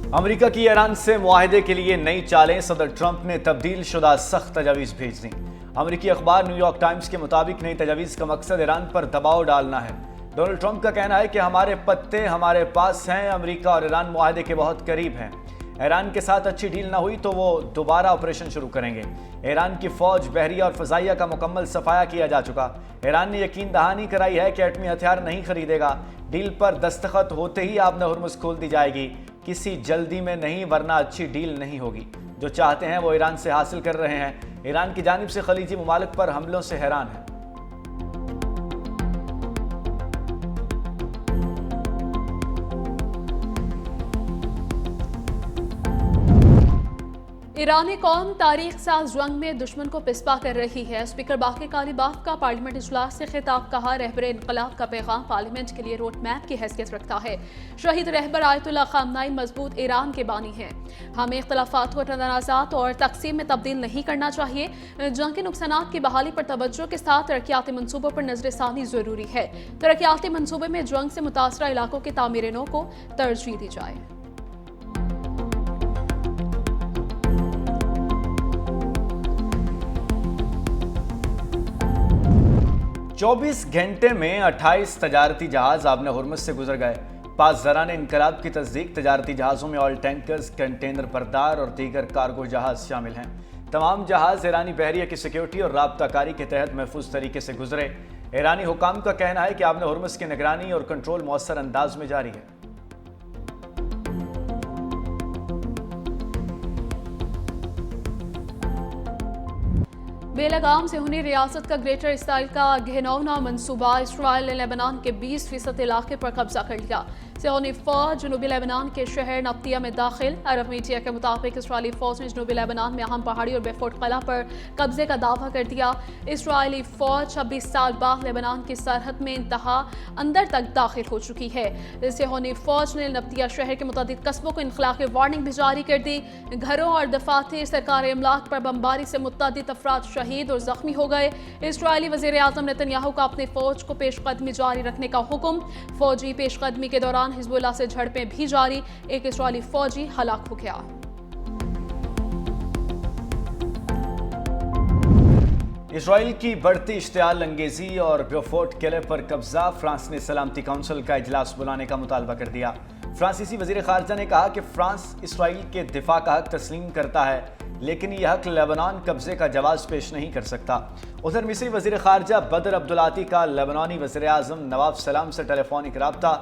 America की Iran से मुआहदे के लिए नई चालें, सदर ट्रंप ने तब्दील शुदा सख्त तजावीज़ भेज दी। अमेरिकी अखबार न्यूयॉर्क टाइम्स के मुताबिक नई तजावीज़ का मकसद ईरान पर दबाव डालना है। डोनाल्ड ट्रंप का कहना है कि हमारे पत्ते हमारे पास हैं, अमेरिका और ईरान मुआहदे के बहुत करीब हैं। ईरान के साथ अच्छी डील ना हुई तो वो दोबारा ऑपरेशन शुरू करेंगे। ईरान की फौज, बहरिया और फजाइया का मुकम्मल सफाया किया जा चुका। ईरान ने यकीन दहानी कराई है कि एटमी हथियार नहीं खरीदेगा। डील पर दस्तखत होते ही आबना हुर्मुज़ खोल दी जाएगी। किसी जल्दी में नहीं, वरना अच्छी डील नहीं होगी। जो चाहते हैं वो ईरान से हासिल कर रहे हैं। ईरान की जानिब से खलीजी मुमालिक पर हमलों से हैरान है। ईरानी कौम तारीख साज जंग में दुश्मन को पिसपा कर रही है। स्पीकर बाक़ी कालिबाफ का पार्लियामेंट इजलास से खिताब, कहा रहबर इनकलाब का पैगाम पार्लियामेंट के लिए रोड मैप की हैसियत रखता है। शहीद रहबर आयतुल्लाह ख़ामनाई मजबूत ईरान के बानी हैं। हमें इख्तलाफात को तनाज़ात और तकसीम में तब्दील नहीं करना चाहिए। जंग के नुकसानात की बहाली पर तवज्जो के साथ तरक्याती मनसूबों पर नजरसानी ज़रूरी है। तरक्याती मनसूबे में जंग से मुतासरा इलाकों के तामीर नौ को तरजीह दी जाए। 24 घंटे में 28 तजारती जहाज आबना हुर्मुज़ से गुजर गए। पास ज़राने इनकलाब की तस्दीक तजारती जहाज़ों में ऑयल टैंकर्स, कंटेनर बरदार और दीगर कार्गो जहाज शामिल हैं। तमाम जहाज ईरानी बहरिया की सिक्योरिटी और राब्ताकारी के तहत महफूज तरीके से गुजरे। ईरानी हुकाम का कहना है कि आबना हुर्मुज़ की निगरानी और कंट्रोल मौसर अंदाज में जारी है। बेलगाम सेहूनी रियासत का ग्रेटर इसराइल का घिनौना मनसूबा, इसराइल ने लेबनान के 20% इलाके पर कब्जा कर लिया। सेहूनी फौज जनूबी लेबनान के शहर नब्तिया में दाखिल। अरब मीडिया के मुताबिक इसराइली फौज ने जनूबी लेबनान में अहम पहाड़ी और बेफोर्ट कला पर कब्जे का दावा कर दिया। इसराइली फौज 26 साल बाद लेबनान की सरहद में इंतहा अंदर तक दाखिल हो चुकी है। सेहूनी फौज ने नब्तिया शहर के मुतादिद कस्बों को इनखला की वार्निंग भी जारी कर दी। घरों और दफातर सरकारी अमलाक पर बमबारी से मुतअद्दिद अफराद शहीद और जख्मी हो गए। इसराइली वज़ीर आज़म नेतन्याहू का अपनी फौज को पेशकदमी जारी रखने का हुक्म। फौजी पेशकदमी के दौरान हिजबुल्लाह से झड़पें भी जारी। एक इसराइली फौजी हलाक हो गया। इसराइल की बढ़ती इश्तियाल अंगेजी और बेफोर्ट किले पर कब्जा, फ्रांस ने सलामती काउंसिल का इजलास बुलाने का मुतालबा कर दिया। फ्रांसीसी वजीर खारजा ने कहा कि फ्रांस इसराइल के दिफा का हक तस्लीम करता है, लेकिन यह हक लेबनान कब्जे का जवाब पेश नहीं कर सकता। उधर मिस्री वजीर खारजा बदर अब्दुलाती का लेबनानी वजीर आज़म नवाब सलाम से टेलीफोनिक राब्ता।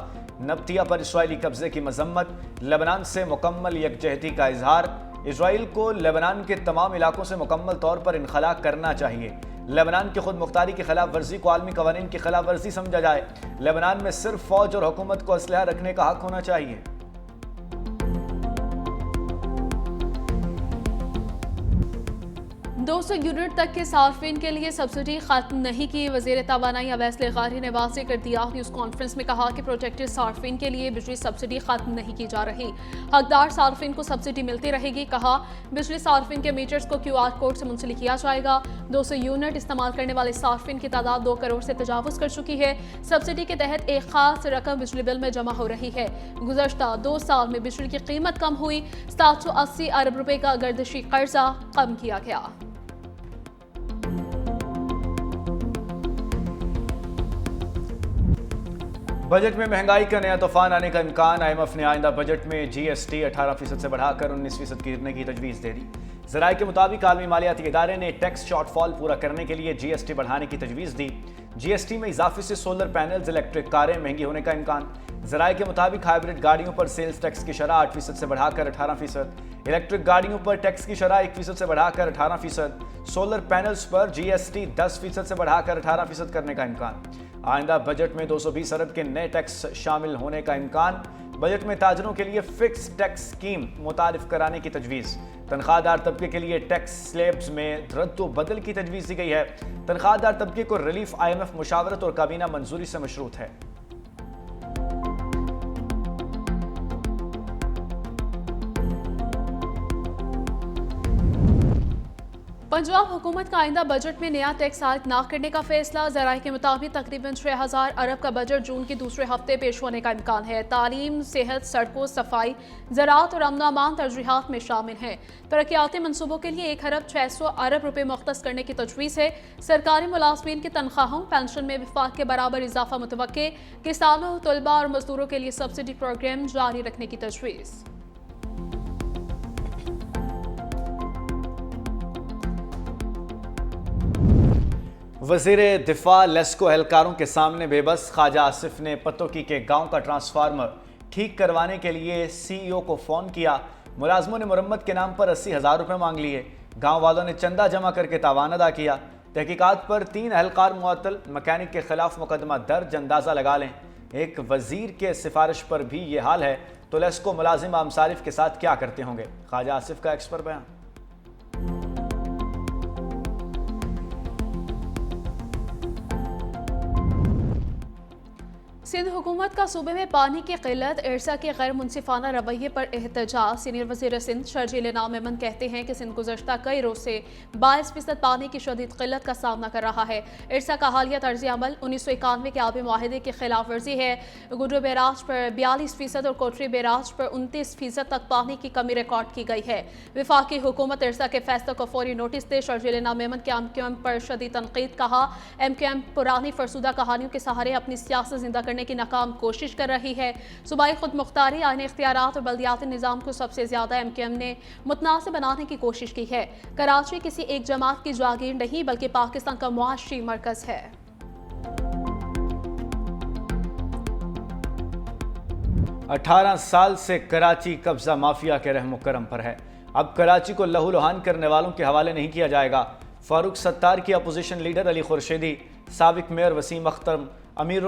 नब्तिया पर इसराइली कब्जे की मजम्मत, लेबनान से मुकम्मल यकजहती का इजहार। इसराइल को लेबनान के तमाम इलाकों से मुकम्मल तौर पर इनखला करना चाहिए। लेबनान की खुद मुख्तारी की खिलाफ वर्जी को आलमी कवानीन की खिलाफ वर्जी समझा जाए। लेबनान में सिर्फ फौज और हुकूमत को असलहा रखने का हक होना चाहिए। 200 यूनिट तक के सार्फिन के लिए सब्सिडी खत्म नहीं की। वज़ीर तवानाई अवैस लेगारी ने वाज़ेह कर दिया। न्यूज़ कॉन्फ्रेंस में कहा कि प्रोटेक्टेड सार्फिन के लिए बिजली सब्सिडी खत्म नहीं की जा रही। हकदार सार्फिन को सब्सिडी मिलती रहेगी। कहा बिजली सार्फिन के मीटर्स को QR कोड से मुंसलिक किया जाएगा। 200 यूनिट इस्तेमाल करने वाले सार्फिन की तादाद 2 करोड़ से तजावुज़ कर चुकी है। सब्सिडी के तहत एक खास रकम बिजली बिल में जमा हो रही है। गुज़श्ता 2 साल में बिजली की कीमत कम हुई। 780 अरब रुपए का गर्दिशी कर्जा कम किया गया। बजट में महंगाई का नया तूफान आने का इम्कान। IMF ने आइंदा बजट में GST 18% से बढ़ाकर 19% करने की तजवीज़ दे दी। ज़राए के मुताबिक आलमी मालियाती इदारे ने टैक्स शॉर्टफॉल पूरा करने के लिए GST बढ़ाने की तजवीज़ दी। GST में इजाफे से सोलर पैनल्स, इलेक्ट्रिक कारें महंगी होने का इम्कान। ज़राए के मुताबिक हाइब्रिड गाड़ियों पर सेल्स टैक्स की शरह 8% से बढ़ाकर 18%, इलेक्ट्रिक गाड़ियों पर टैक्स की शरह 1% से बढ़ाकर 18%, सोलर पैनल्स पर GST 10% से बढ़ाकर 18% करने का इम्कान। आइंदा बजट में 220 अरब के नए टैक्स शामिल होने का इम्कान। बजट में ताजरों के लिए फिक्स टैक्स स्कीम मुतारिफ कराने की तजवीज़। तनख्वाहदार तबके के लिए टैक्स स्लैब्स में रद्द बदल की तजवीज़ दी गई है। तनख्वाहदार तबके को रिलीफ IMF मुशावरत और काबीना मंजूरी से मशरूत है। पंजाब हुकूमत का आइंदा बजट में नया टैक्स आयद न करने का फैसला। ज़राए के मुताबिक तकरीबन 6000 अरब का बजट जून के दूसरे हफ्ते पेश होने का इम्कान है। तालीम, सेहत, सड़कों, सफाई, ज़राअत और अमन अमान तरजीहात में शामिल हैं। तरक्याती मनसूबों के लिए 1 अरब 600 अरब रुपये मुख्तस करने की तजवीज़ है। सरकारी मुलाजमीन की तनख्वाहों, पेंशन में विफाक के बराबर इजाफा मुतवक्के। किसानों, तलबा और मजदूरों के लिए सब्सिडी प्रोग्राम जारी रखने की तजवीज़। वज़ीर दिफा लेस्को एहलकारों के सामने बेबस। ख्वाजा आसिफ ने पतोकी के गांव का ट्रांसफार्मर ठीक करवाने के लिए सीईओ को फ़ोन किया। मुलाजमों ने मुरम्मत के नाम पर 80,000 रुपये मांग लिए। गांव वालों ने चंदा जमा करके तावान अदा किया। तहकीकात पर 3 एहलकार मुअत्तल, मैकेनिक के खिलाफ मुकदमा दर्ज। अंदाज़ा लगा लें एक वज़ीर के सिफारिश पर भी ये हाल है तो लेस्को मुलाजिम आमसारिफ के साथ क्या करते होंगे। ख्वाजा आसिफ का एक्सपर्ट बयान। सिंध हुकूमत का सूबे में पानी की किल्लत, इरसा के गैर मुनसिफाना रवैये पर एहतजाज। सीनियर वज़ीर सिंध शर्जील इनाम मेमन कहते हैं कि सिंध गुज़श्ता कई रोज से 22% पानी की शदीद किल्लत का सामना कर रहा है। इरसा का हालिया तर्ज अमल 1991 के आबी मुआहदे की खिलाफ वर्जी है। गुडरू बैराज पर 42% और कोटरी बैराज पर 29% तक पानी की कमी रिकॉर्ड की गई है। विफाकी हुकूमत इरसा के फैसले को फौरी नोटिस दे। शर्जील इनाम मेमन के MQM पर शदीद तनकीद। कहा MQM पुरानी फरसुदा कहानियों के सहारे अपनी सियासत जिंदा करने की नाकाम कोशिश कर रही है। सूबाई खुद मुख्तारी, आईन इख्तियारात और बल्दियाती निज़ाम को सबसे ज्यादा MQM ने मुतनासिब बनाने की कोशिश की है। कराची किसी एक जमात की जागीर नहीं बल्कि पाकिस्तान का मुआशी मरकज है। अठारह साल से कराची कब्जा माफिया के रहम करम पर है। अब कराची को लहूलुहान करने वालों के हवाले नहीं किया जाएगा। फारूक सत्तार की अपोजिशन लीडर अली खुर्शीदी, साबिक मेयर वसीम अख्तर, अमीर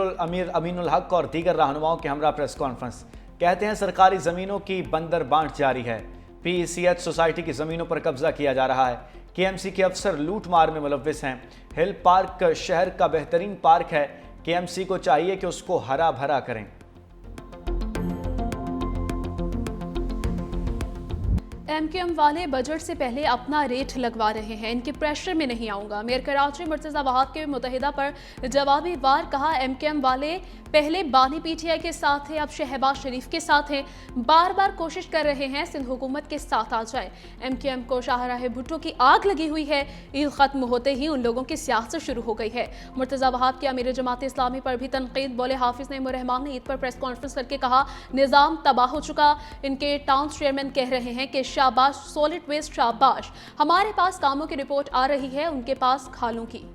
अमीनुल हक और दीगर रहनुमाओं के हमरा प्रेस कॉन्फ्रेंस। कहते हैं सरकारी ज़मीनों की बंदर बांट जारी है। PECH सोसाइटी की ज़मीनों पर कब्जा किया जा रहा है। KMC के अफसर लूट मार में मुलव्विस हैं। हिल पार्क शहर का बेहतरीन पार्क है। KMC को चाहिए कि उसको हरा भरा करें। MQM वाले बजट से पहले अपना रेट लगवा रहे हैं। इनके प्रेशर में नहीं आऊंगा। मेयर कराची मुर्तज़ा वहाब के मुतहिदा पर जवाबी वार कहा MQM वाले पहले बानी PTI के साथ हैं, अब शहबाज शरीफ के साथ हैं। बार बार कोशिश कर रहे हैं सिंध हुकूमत के साथ आ जाए। MQM को शाहराह भुट्टो की आग लगी हुई है। ईद खत्म होते ही उन लोगों की सियासत शुरू हो गई है। मुर्तज़ा वहाब के अमीर जमात इस्लामी पर भी तनकीद। बोले हाफिज नईम रहमान ने ईद पर प्रेस कॉन्फ्रेंस करके कहा निज़ाम तबाह हो चुका। इनके टाउन चेयरमैन कह रहे हैं कि शाबाश, सॉलिड वेस्ट शाबाश, हमारे पास कामों की रिपोर्ट आ रही है, उनके पास खालों की।